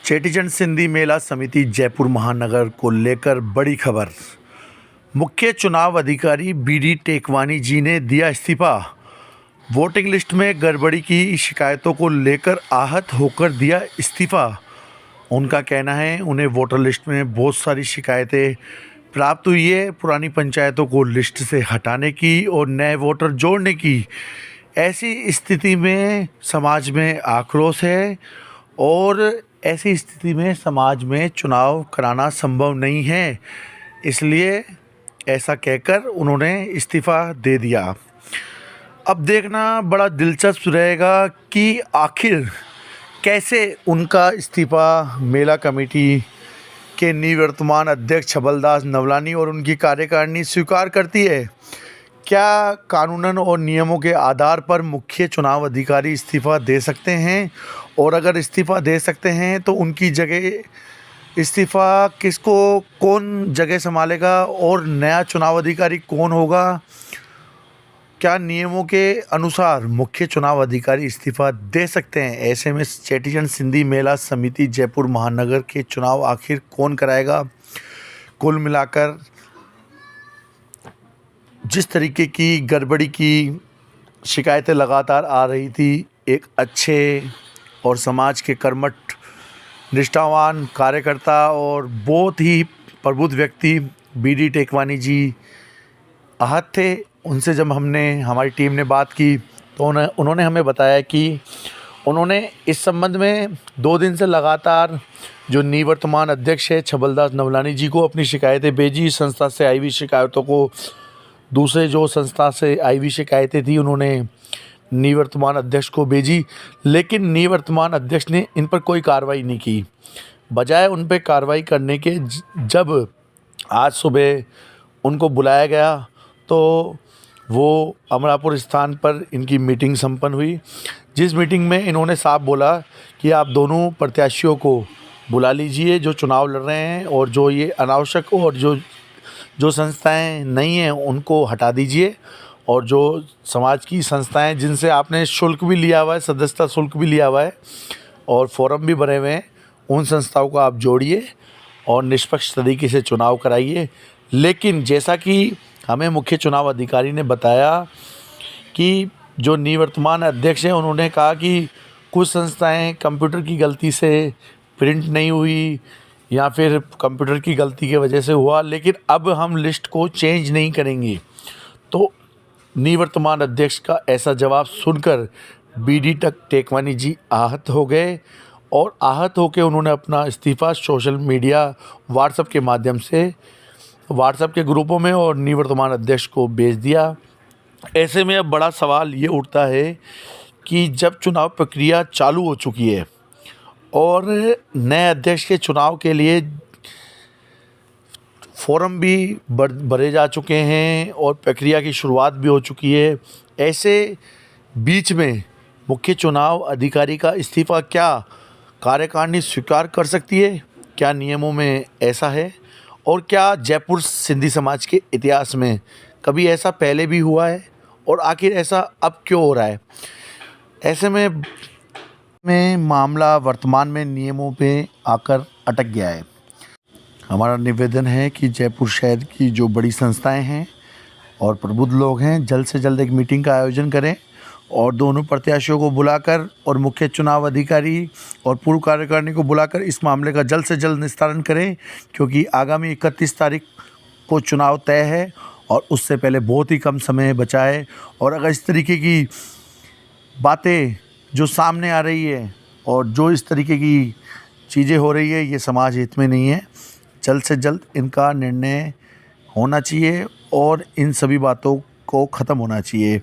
चेटीचंड सिंधी मेला समिति जयपुर महानगर को लेकर बड़ी खबर। मुख्य चुनाव अधिकारी बीडी टेकवानी जी ने दिया इस्तीफा। वोटिंग लिस्ट में गड़बड़ी की शिकायतों को लेकर आहत होकर दिया इस्तीफा। उनका कहना है उन्हें वोटर लिस्ट में बहुत सारी शिकायतें प्राप्त हुई है, पुरानी पंचायतों को लिस्ट से हटाने की और नए वोटर जोड़ने की। ऐसी स्थिति में समाज में आक्रोश है और ऐसी स्थिति में समाज में चुनाव कराना संभव नहीं है, इसलिए ऐसा कहकर उन्होंने इस्तीफ़ा दे दिया। अब देखना बड़ा दिलचस्प रहेगा कि आखिर कैसे उनका इस्तीफ़ा मेला कमेटी के निवर्तमान अध्यक्ष छबलदास नवलानी और उनकी कार्यकारिणी स्वीकार करती है। क्या कानूनन और नियमों के आधार पर मुख्य चुनाव अधिकारी इस्तीफ़ा दे सकते हैं, और अगर इस्तीफ़ा दे सकते हैं तो उनकी जगह इस्तीफ़ा किसको, कौन जगह संभालेगा और नया चुनाव अधिकारी कौन होगा? क्या नियमों के अनुसार मुख्य चुनाव अधिकारी इस्तीफ़ा दे सकते हैं? ऐसे में चेटीचंड सिंधी मेला समिति जयपुर महानगर के चुनाव आखिर कौन कराएगा? कुल मिलाकर जिस तरीके की गड़बड़ी की शिकायतें लगातार आ रही थी, एक अच्छे और समाज के कर्मठ निष्ठावान कार्यकर्ता और बहुत ही प्रबुद्ध व्यक्ति बीडी टेकवानी जी आहत थे। उनसे जब हमारी टीम ने बात की तो उन्होंने हमें बताया कि उन्होंने इस संबंध में 2 दिन से लगातार जो निवर्तमान अध्यक्ष है छबलदास नवलानी जी को अपनी शिकायतें भेजी। संस्था से आई हुई शिकायतों को दूसरे जो संस्था से आई हुई शिकायतें थी उन्होंने निवर्तमान अध्यक्ष को भेजी, लेकिन निवर्तमान अध्यक्ष ने इन पर कोई कार्रवाई नहीं की। बजाय उन पर कार्रवाई करने के जब आज सुबह उनको बुलाया गया तो वो अमरापुर स्थान पर इनकी मीटिंग संपन्न हुई, जिस मीटिंग में इन्होंने साफ बोला कि आप दोनों प्रत्याशियों को बुला लीजिए जो चुनाव लड़ रहे हैं, और जो ये अनावश्यक और जो संस्थाएं नहीं हैं उनको हटा दीजिए, और जो समाज की संस्थाएं जिनसे आपने शुल्क भी लिया हुआ है, सदस्यता शुल्क भी लिया हुआ है और फॉर्म भी भरे हुए हैं, उन संस्थाओं को आप जोड़िए और निष्पक्ष तरीके से चुनाव कराइए। लेकिन जैसा कि हमें मुख्य चुनाव अधिकारी ने बताया कि जो निवर्तमान अध्यक्ष हैं उन्होंने कहा कि कुछ संस्थाएं कंप्यूटर की गलती से प्रिंट नहीं हुई या फिर कंप्यूटर की गलती की वजह से हुआ, लेकिन अब हम लिस्ट को चेंज नहीं करेंगे। तो निवर्तमान अध्यक्ष का ऐसा जवाब सुनकर बीडी टेकवानी जी आहत हो गए और आहत होकर उन्होंने अपना इस्तीफ़ा सोशल मीडिया व्हाट्सएप के माध्यम से व्हाट्सएप के ग्रुपों में और निवर्तमान अध्यक्ष को भेज दिया। ऐसे में अब बड़ा सवाल ये उठता है कि जब चुनाव प्रक्रिया चालू हो चुकी है और नए अध्यक्ष के चुनाव के लिए फॉर्म भी भरे जा चुके हैं और प्रक्रिया की शुरुआत भी हो चुकी है, ऐसे बीच में मुख्य चुनाव अधिकारी का इस्तीफ़ा क्या कार्यकारिणी स्वीकार कर सकती है? क्या नियमों में ऐसा है? और क्या जयपुर सिंधी समाज के इतिहास में कभी ऐसा पहले भी हुआ है, और आखिर ऐसा अब क्यों हो रहा है? ऐसे में मामला वर्तमान में नियमों पे आकर अटक गया है। हमारा निवेदन है कि जयपुर शहर की जो बड़ी संस्थाएं हैं और प्रबुद्ध लोग हैं, जल्द से जल्द एक मीटिंग का आयोजन करें और दोनों प्रत्याशियों को बुलाकर और मुख्य चुनाव अधिकारी और पूर्व कार्यकारिणी को बुलाकर इस मामले का जल्द से जल्द निस्तारण करें, क्योंकि आगामी 31 तारीख को चुनाव तय है और उससे पहले बहुत ही कम समय बचा है। और अगर इस तरीके की बातें जो सामने आ रही है और जो इस तरीके की चीज़ें हो रही है, ये समाज हित में नहीं है। जल्द से जल्द इनका निर्णय होना चाहिए और इन सभी बातों को ख़त्म होना चाहिए।